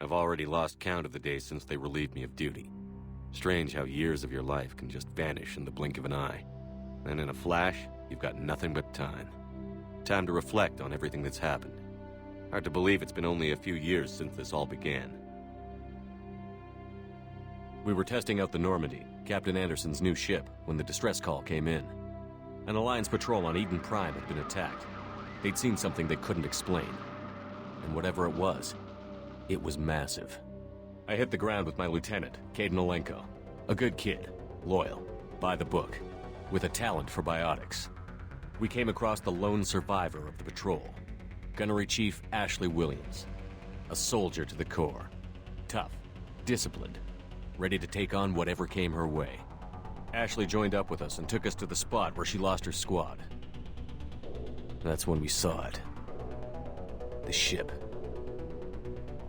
I've already lost count of the days since they relieved me of duty. Strange how years of your life can just vanish in the blink of an eye. And in a flash, you've got nothing but time. Time to reflect on everything that's happened. Hard to believe it's been only a few years since this all began. We were testing out the Normandy, Captain Anderson's new ship, when the distress call came in. An Alliance patrol on Eden Prime had been attacked. They'd seen something they couldn't explain. And whatever it was massive. I hit the ground with my lieutenant, Kaidan. A good kid, loyal, by the book, with a talent for biotics. We came across the lone survivor of the patrol, Gunnery Chief Ashley Williams. A soldier to the core. Tough, disciplined, ready to take on whatever came her way. Ashley joined up with us and took us to the spot where she lost her squad. That's when we saw it. The ship.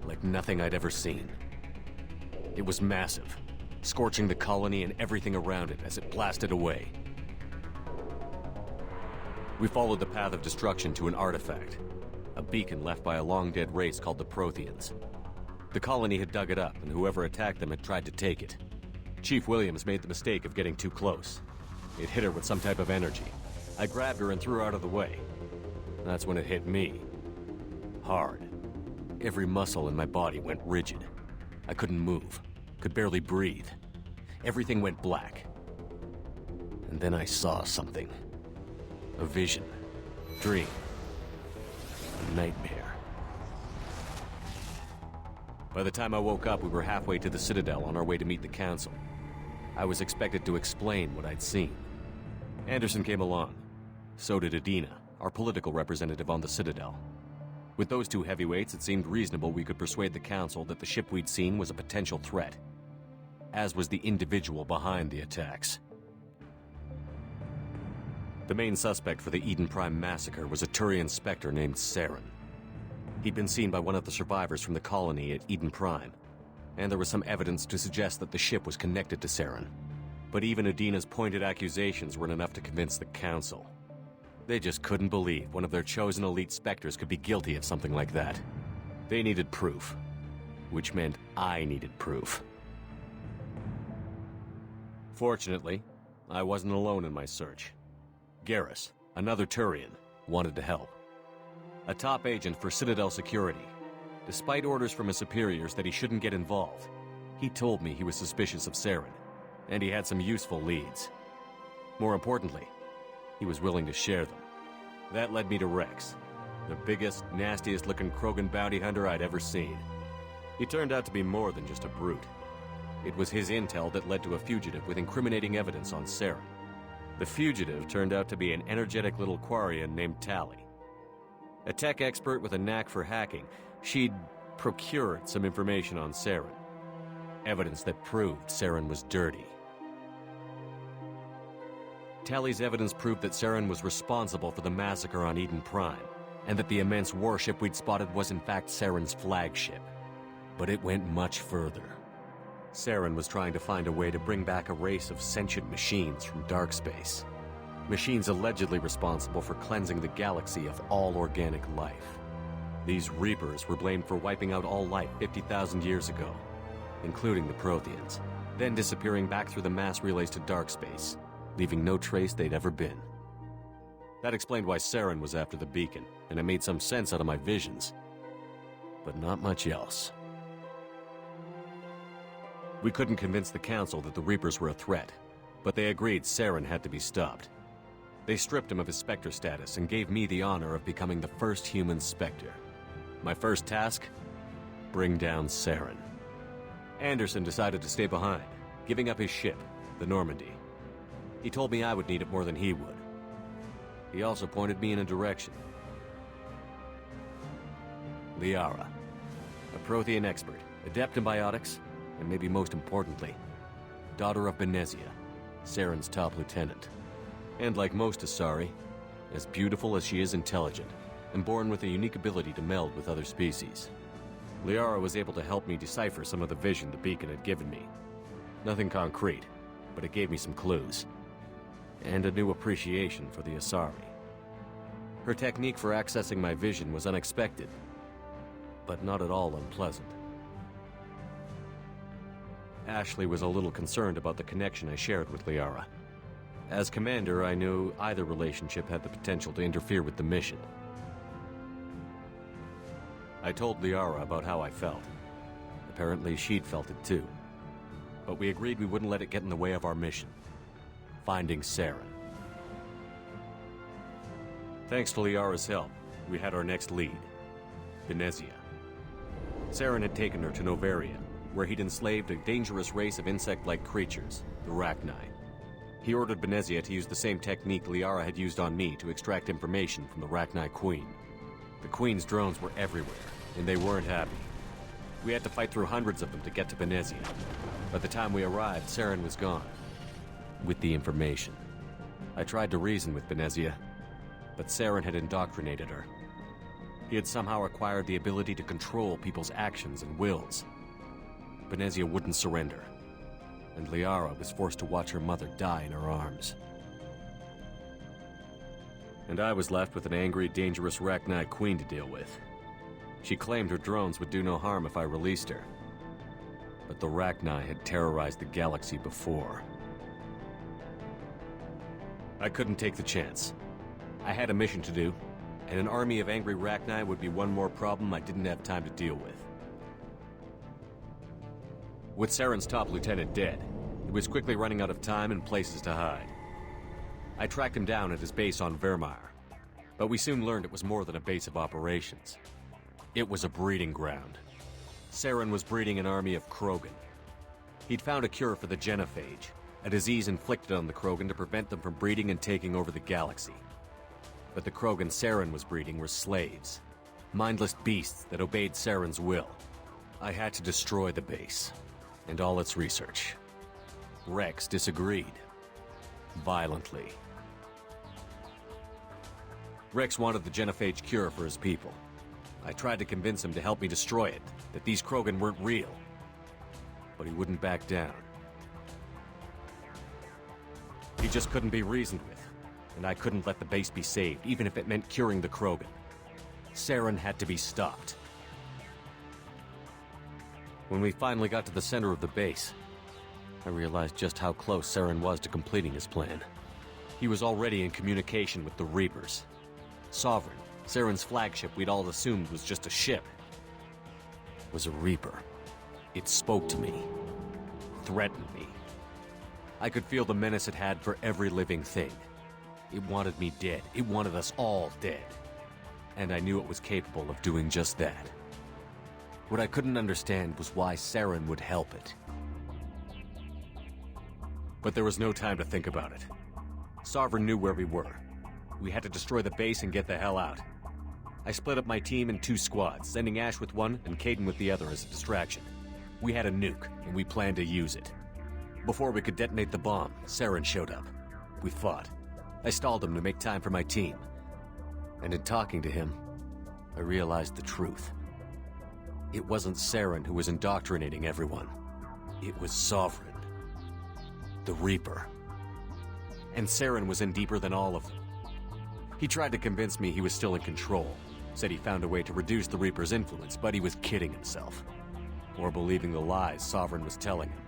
Like nothing I'd ever seen. It was massive, scorching the colony and everything around it as it blasted away. We followed the path of destruction to an artifact, a beacon left by a long-dead race called the Protheans. The colony had dug it up, and whoever attacked them had tried to take it. Chief Williams made the mistake of getting too close. It hit her with some type of energy. I grabbed her and threw her out of the way. That's when it hit me. Hard. Every muscle in my body went rigid. I couldn't move, could barely breathe. Everything went black. And then I saw something. A vision. Dream. A nightmare. By the time I woke up, we were halfway to the Citadel on our way to meet the Council. I was expected to explain what I'd seen. Anderson came along. So did Adina, our political representative on the Citadel. With those two heavyweights, it seemed reasonable we could persuade the Council that the ship we'd seen was a potential threat, as was the individual behind the attacks. The main suspect for the Eden Prime massacre was a Turian Spectre named Saren. He'd been seen by one of the survivors from the colony at Eden Prime, and there was some evidence to suggest that the ship was connected to Saren. But even Adina's pointed accusations weren't enough to convince the Council. They just couldn't believe one of their chosen elite Spectres could be guilty of something like that. They needed proof, which meant I needed proof. Fortunately, I wasn't alone in my search. Garrus, another Turian, wanted to help. A top agent for Citadel security. Despite orders from his superiors that he shouldn't get involved, he told me he was suspicious of Saren, and he had some useful leads. More importantly, he was willing to share them. That led me to Rex, the biggest, nastiest-looking Krogan bounty hunter I'd ever seen. He turned out to be more than just a brute. It was his intel that led to a fugitive with incriminating evidence on Saren. The fugitive turned out to be an energetic little Quarian named Tali. A tech expert with a knack for hacking, she'd procured some information on Saren. Evidence that proved Saren was dirty. Tali's evidence proved that Saren was responsible for the massacre on Eden Prime, and that the immense warship we'd spotted was in fact Saren's flagship. But it went much further. Saren was trying to find a way to bring back a race of sentient machines from dark space. Machines allegedly responsible for cleansing the galaxy of all organic life. These Reapers were blamed for wiping out all life 50,000 years ago, including the Protheans, then disappearing back through the mass relays to dark space, leaving no trace they'd ever been. That explained why Saren was after the beacon, and it made some sense out of my visions. But not much else. We couldn't convince the Council that the Reapers were a threat, but they agreed Saren had to be stopped. They stripped him of his Spectre status and gave me the honor of becoming the first human Spectre. My first task? Bring down Saren. Anderson decided to stay behind, giving up his ship, the Normandy. He told me I would need it more than he would. He also pointed me in a direction. Liara, a Prothean expert, adept in biotics, and maybe most importantly, daughter of Benezia, Saren's top lieutenant. And like most Asari, as beautiful as she is intelligent, and born with a unique ability to meld with other species. Liara was able to help me decipher some of the vision the beacon had given me. Nothing concrete, but it gave me some clues. And a new appreciation for the Asari. Her technique for accessing my vision was unexpected, but not at all unpleasant. Ashley was a little concerned about the connection I shared with Liara. As commander, I knew either relationship had the potential to interfere with the mission. I told Liara about how I felt. Apparently, she'd felt it too. But we agreed we wouldn't let it get in the way of our mission. Finding Saren. Thanks to Liara's help, we had our next lead. Venezia. Saren had taken her to Novaria, where he'd enslaved a dangerous race of insect-like creatures, the Rachni. He ordered Venezia to use the same technique Liara had used on me to extract information from the Rachni Queen. The Queen's drones were everywhere, and they weren't happy. We had to fight through hundreds of them to get to Venezia. By the time we arrived, Saren was gone. With the information. I tried to reason with Venezia, but Saren had indoctrinated her. He had somehow acquired the ability to control people's actions and wills. Venezia wouldn't surrender, and Liara was forced to watch her mother die in her arms. And I was left with an angry, dangerous Rachni Queen to deal with. She claimed her drones would do no harm if I released her. But the Rachni had terrorized the galaxy before. I couldn't take the chance. I had a mission to do, and an army of angry Rachni would be one more problem I didn't have time to deal with. With Saren's top lieutenant dead, he was quickly running out of time and places to hide. I tracked him down at his base on Vermeer, but we soon learned it was more than a base of operations. It was a breeding ground. Saren was breeding an army of Krogan. He'd found a cure for the genophage, a disease inflicted on the Krogan to prevent them from breeding and taking over the galaxy. But the Krogan Saren was breeding were slaves, mindless beasts that obeyed Saren's will. I had to destroy the base, and all its research. Rex disagreed. Violently. Rex wanted the genophage cure for his people. I tried to convince him to help me destroy it, that these Krogan weren't real. But he wouldn't back down. He just couldn't be reasoned with, and I couldn't let the base be saved, even if it meant curing the Krogan. Saren had to be stopped. When we finally got to the center of the base, I realized just how close Saren was to completing his plan. He was already in communication with the Reapers. Sovereign, Saren's flagship we'd all assumed was just a ship, was a Reaper. It spoke to me, threatened me. I could feel the menace it had for every living thing. It wanted me dead. It wanted us all dead. And I knew it was capable of doing just that. What I couldn't understand was why Saren would help it. But there was no time to think about it. Sovereign knew where we were. We had to destroy the base and get the hell out. I split up my team in 2 squads, sending Ash with one and Kaidan with the other as a distraction. We had a nuke, and we planned to use it. Before we could detonate the bomb, Saren showed up. We fought. I stalled him to make time for my team. And in talking to him, I realized the truth. It wasn't Saren who was indoctrinating everyone. It was Sovereign. The Reaper. And Saren was in deeper than all of them. He tried to convince me he was still in control. Said he found a way to reduce the Reaper's influence, but he was kidding himself. Or believing the lies Sovereign was telling him.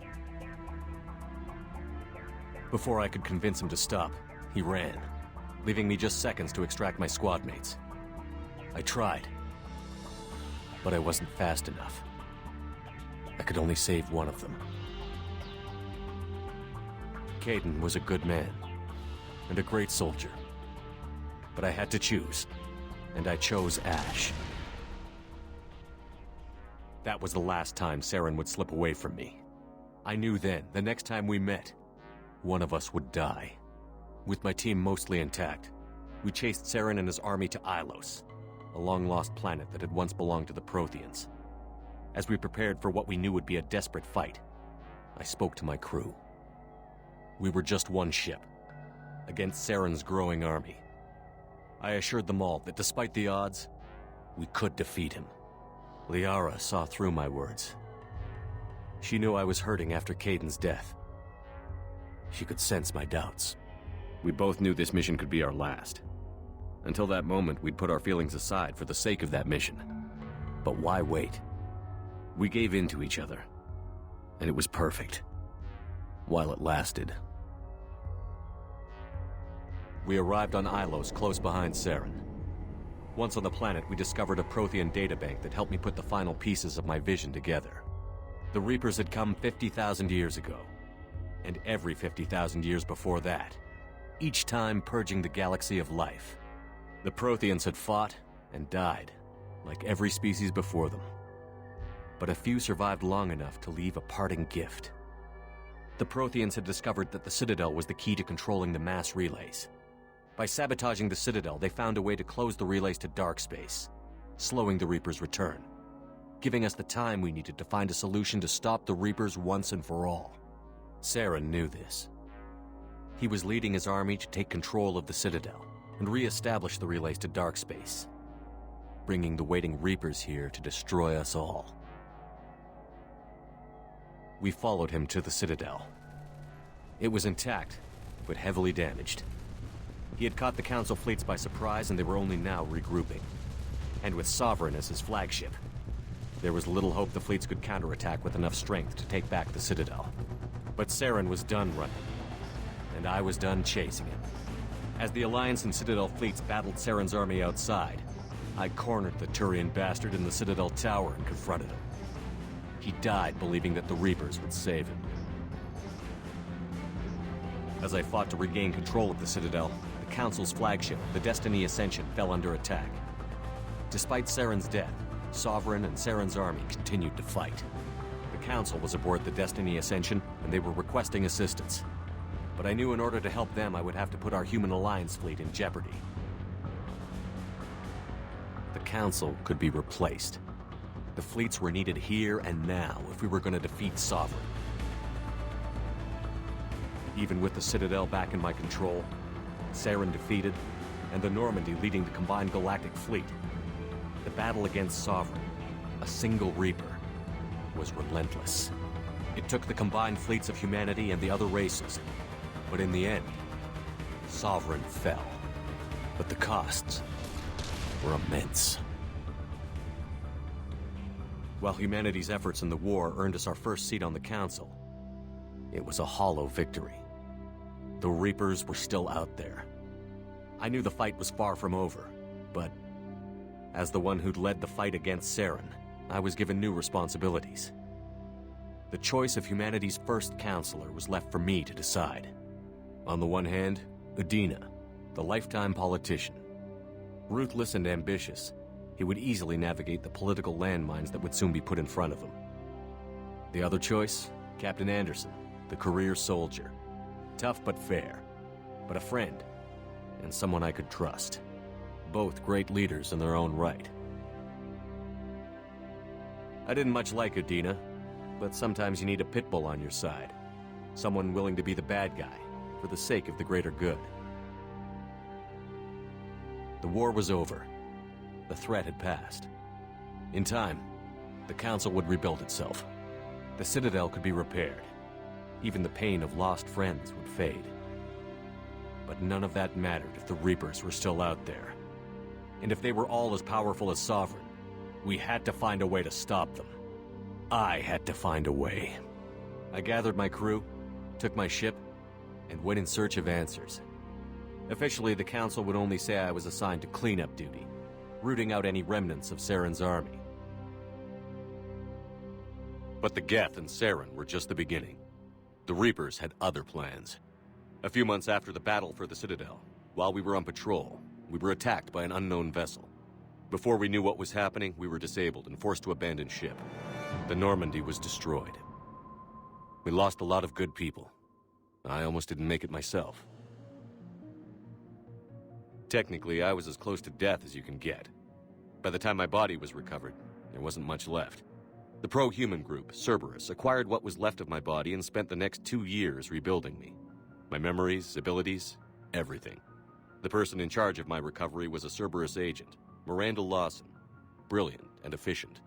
Before I could convince him to stop, he ran, leaving me just seconds to extract my squad mates. I tried, but I wasn't fast enough. I could only save one of them. Kaidan was a good man, and a great soldier. But I had to choose, and I chose Ash. That was the last time Saren would slip away from me. I knew then, the next time we met, one of us would die. With my team mostly intact, we chased Saren and his army to Ilos, a long-lost planet that had once belonged to the Protheans. As we prepared for what we knew would be a desperate fight, I spoke to my crew. We were just one ship, against Saren's growing army. I assured them all that despite the odds, we could defeat him. Liara saw through my words. She knew I was hurting after Kaidan's death. She could sense my doubts. We both knew this mission could be our last. Until that moment, we'd put our feelings aside for the sake of that mission. But why wait? We gave in to each other. And it was perfect. While it lasted. We arrived on Ilos, close behind Saren. Once on the planet, we discovered a Prothean databank that helped me put the final pieces of my vision together. The Reapers had come 50,000 years ago, and every 50,000 years before that, each time purging the galaxy of life. The Protheans had fought and died, like every species before them. But a few survived long enough to leave a parting gift. The Protheans had discovered that the Citadel was the key to controlling the mass relays. By sabotaging the Citadel, they found a way to close the relays to dark space, slowing the Reapers' return, giving us the time we needed to find a solution to stop the Reapers once and for all. Saren knew this. He was leading his army to take control of the Citadel and re-establish the relays to dark space, bringing the waiting Reapers here to destroy us all. We followed him to the Citadel. It was intact, but heavily damaged. He had caught the Council fleets by surprise, and they were only now regrouping. And with Sovereign as his flagship, there was little hope the fleets could counterattack with enough strength to take back the Citadel. But Saren was done running, and I was done chasing him. As the Alliance and Citadel fleets battled Saren's army outside, I cornered the Turian bastard in the Citadel tower and confronted him. He died believing that the Reapers would save him. As I fought to regain control of the Citadel, the Council's flagship, the Destiny Ascension, fell under attack. Despite Saren's death, Sovereign and Saren's army continued to fight. The Council was aboard the Destiny Ascension, and they were requesting assistance. But I knew in order to help them, I would have to put our human Alliance fleet in jeopardy. The Council could be replaced. The fleets were needed here and now if we were going to defeat Sovereign. Even with the Citadel back in my control, Saren defeated, and the Normandy leading the combined galactic fleet, the battle against Sovereign, a single Reaper, was relentless. It took the combined fleets of humanity and the other races, but in the end, Sovereign fell. But the costs were immense. While humanity's efforts in the war earned us our first seat on the Council, it was a hollow victory. The Reapers were still out there. I knew the fight was far from over, but as the one who'd led the fight against Saren, I was given new responsibilities. The choice of humanity's first counselor was left for me to decide. On the one hand, Udina, the lifetime politician. Ruthless and ambitious, he would easily navigate the political landmines that would soon be put in front of him. The other choice, Captain Anderson, the career soldier. Tough but fair, but a friend, and someone I could trust. Both great leaders in their own right. I didn't much like Udina, but sometimes you need a pit bull on your side. Someone willing to be the bad guy, for the sake of the greater good. The war was over. The threat had passed. In time, the Council would rebuild itself. The Citadel could be repaired. Even the pain of lost friends would fade. But none of that mattered if the Reapers were still out there. And if they were all as powerful as Sovereign, we had to find a way to stop them. I had to find a way. I gathered my crew, took my ship, and went in search of answers. Officially, the Council would only say I was assigned to cleanup duty, rooting out any remnants of Saren's army. But the Geth and Saren were just the beginning. The Reapers had other plans. A few months after the battle for the Citadel, while we were on patrol, we were attacked by an unknown vessel. Before we knew what was happening, we were disabled and forced to abandon ship. The Normandy was destroyed. We lost a lot of good people. I almost didn't make it myself. Technically, I was as close to death as you can get. By the time my body was recovered, there wasn't much left. The pro-human group, Cerberus, acquired what was left of my body and spent the next 2 years rebuilding me. My memories, abilities, everything. The person in charge of my recovery was a Cerberus agent, Miranda Lawson. Brilliant and efficient.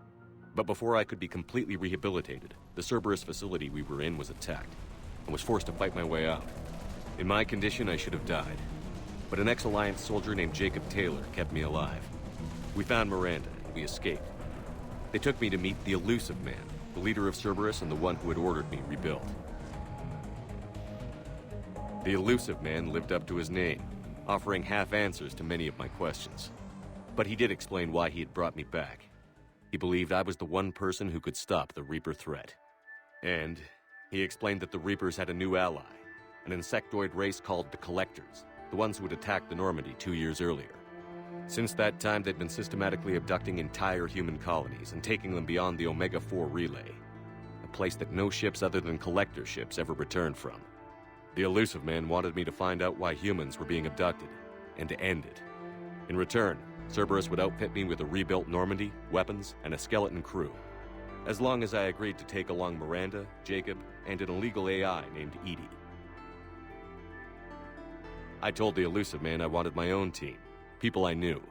But before I could be completely rehabilitated, the Cerberus facility we were in was attacked, and was forced to fight my way out. In my condition, I should have died. But an ex-Alliance soldier named Jacob Taylor kept me alive. We found Miranda, and we escaped. They took me to meet the Elusive Man, the leader of Cerberus and the one who had ordered me rebuilt. The elusive man lived up to his name, offering half answers to many of my questions. But he did explain why he had brought me back. He believed I was the one person who could stop the Reaper threat. And he explained that the Reapers had a new ally, an insectoid race called the Collectors, the ones who had attacked the Normandy 2 years earlier. Since that time, they'd been systematically abducting entire human colonies and taking them beyond the Omega-4 relay, a place that no ships other than Collector ships ever returned from. The elusive man wanted me to find out why humans were being abducted, and to end it. In return, Cerberus would outfit me with a rebuilt Normandy, weapons, and a skeleton crew, as long as I agreed to take along Miranda, Jacob, and an illegal AI named Edie. I told the elusive man I wanted my own team, people I knew.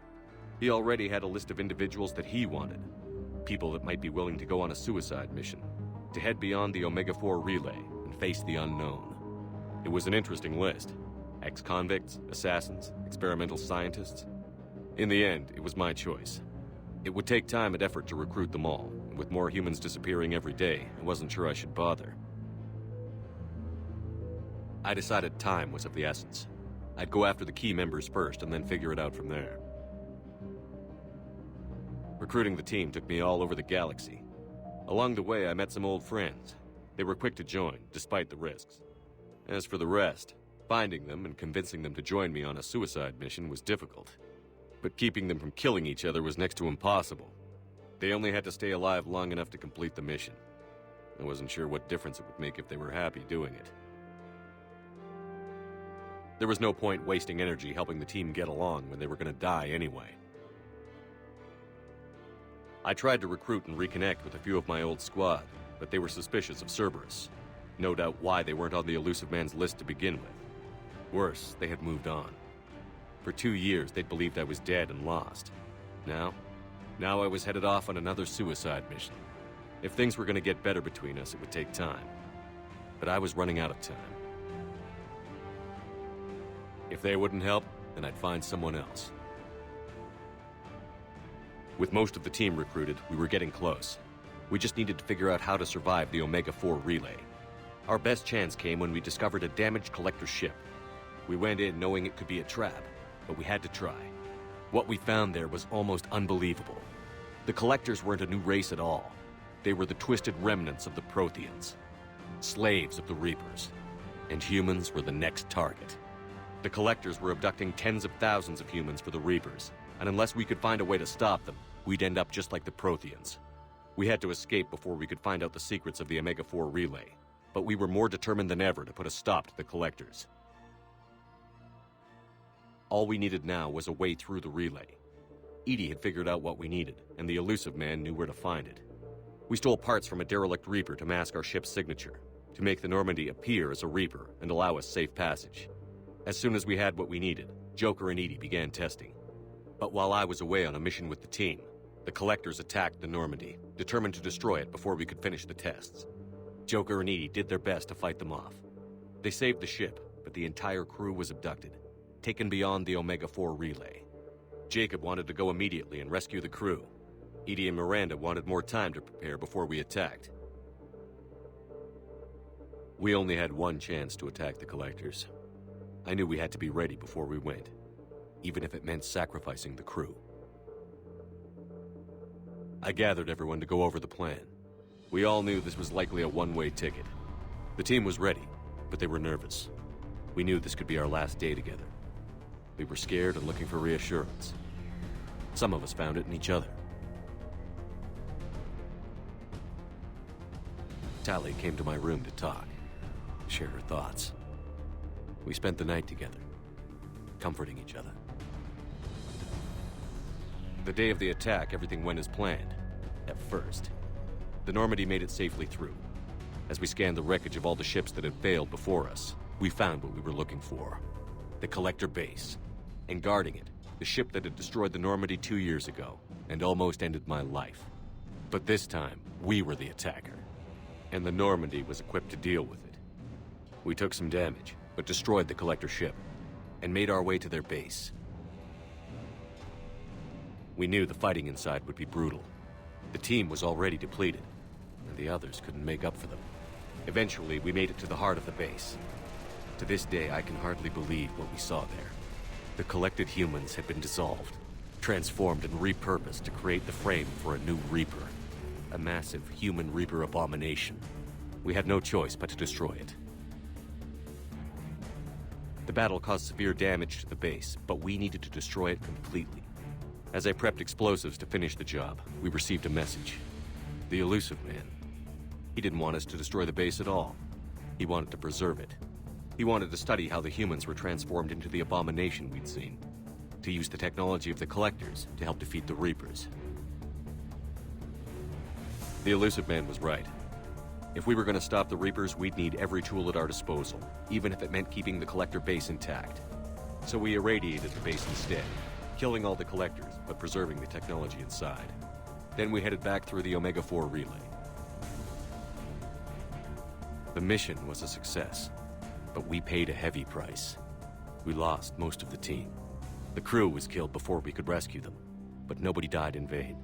He already had a list of individuals that he wanted, people that might be willing to go on a suicide mission, to head beyond the Omega-4 relay and face the unknown. It was an interesting list. Ex-convicts, assassins, experimental scientists. In the end, it was my choice. It would take time and effort to recruit them all, and with more humans disappearing every day, I wasn't sure I should bother. I decided time was of the essence. I'd go after the key members first and then figure it out from there. Recruiting the team took me all over the galaxy. Along the way, I met some old friends. They were quick to join, despite the risks. As for the rest, finding them and convincing them to join me on a suicide mission was difficult. But keeping them from killing each other was next to impossible. They only had to stay alive long enough to complete the mission. I wasn't sure what difference it would make if they were happy doing it. There was no point wasting energy helping the team get along when they were going to die anyway. I tried to recruit and reconnect with a few of my old squad, but they were suspicious of Cerberus. No doubt why they weren't on the elusive man's list to begin with. Worse, they had moved on. For 2 years, they'd believed I was dead and lost. Now I was headed off on another suicide mission. If things were going to get better between us, it would take time. But I was running out of time. If they wouldn't help, then I'd find someone else. With most of the team recruited, we were getting close. We just needed to figure out how to survive the Omega-4 relay. Our best chance came when we discovered a damaged Collector ship. We went in knowing it could be a trap, but we had to try. What we found there was almost unbelievable. The Collectors weren't a new race at all. They were the twisted remnants of the Protheans, slaves of the Reapers, and humans were the next target. The Collectors were abducting tens of thousands of humans for the Reapers, and unless we could find a way to stop them, we'd end up just like the Protheans. We had to escape before we could find out the secrets of the Omega-4 relay, but we were more determined than ever to put a stop to the Collectors. All we needed now was a way through the relay. Edie had figured out what we needed, and the elusive man knew where to find it. We stole parts from a derelict Reaper to mask our ship's signature, to make the Normandy appear as a Reaper and allow us safe passage. As soon as we had what we needed, Joker and Edie began testing. But while I was away on a mission with the team, the Collectors attacked the Normandy, determined to destroy it before we could finish the tests. Joker and Edie did their best to fight them off. They saved the ship, but the entire crew was abducted, taken beyond the Omega-4 relay. Jacob wanted to go immediately and rescue the crew. Edie and Miranda wanted more time to prepare before we attacked. We only had one chance to attack the Collectors. I knew we had to be ready before we went, even if it meant sacrificing the crew. I gathered everyone to go over the plan. We all knew this was likely a one-way ticket. The team was ready, but they were nervous. We knew this could be our last day together. We were scared and looking for reassurance. Some of us found it in each other. Tali came to my room to talk, share her thoughts. We spent the night together, comforting each other. The day of the attack, everything went as planned, at first. The Normandy made it safely through. As we scanned the wreckage of all the ships that had failed before us, we found what we were looking for. The Collector base. And guarding it, the ship that had destroyed the Normandy 2 years ago, and almost ended my life. But this time, we were the attacker. And the Normandy was equipped to deal with it. We took some damage, but destroyed the Collector ship, and made our way to their base. We knew the fighting inside would be brutal. The team was already depleted, and the others couldn't make up for them. Eventually, we made it to the heart of the base. To this day, I can hardly believe what we saw there. The collected humans had been dissolved, transformed and repurposed to create the frame for a new Reaper. A massive human Reaper abomination. We had no choice but to destroy it. The battle caused severe damage to the base, but we needed to destroy it completely. As I prepped explosives to finish the job, we received a message. The Elusive Man. He didn't want us to destroy the base at all. He wanted to preserve it. He wanted to study how the humans were transformed into the abomination we'd seen. To use the technology of the Collectors to help defeat the Reapers. The Elusive Man was right. If we were going to stop the Reapers, we'd need every tool at our disposal, even if it meant keeping the Collector base intact. So we irradiated the base instead, killing all the Collectors, but preserving the technology inside. Then we headed back through the Omega-4 relay. The mission was a success, but we paid a heavy price. We lost most of the team. The crew was killed before we could rescue them, but nobody died in vain.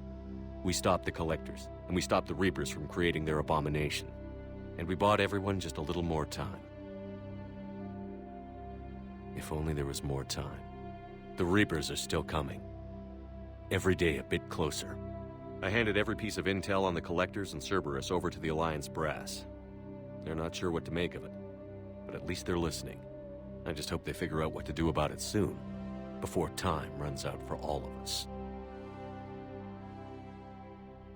We stopped the Collectors, and we stopped the Reapers from creating their abomination. And we bought everyone just a little more time. If only there was more time. The Reapers are still coming. Every day a bit closer. I handed every piece of intel on the Collectors and Cerberus over to the Alliance brass. They're not sure what to make of it, but at least they're listening. I just hope they figure out what to do about it soon, before time runs out for all of us.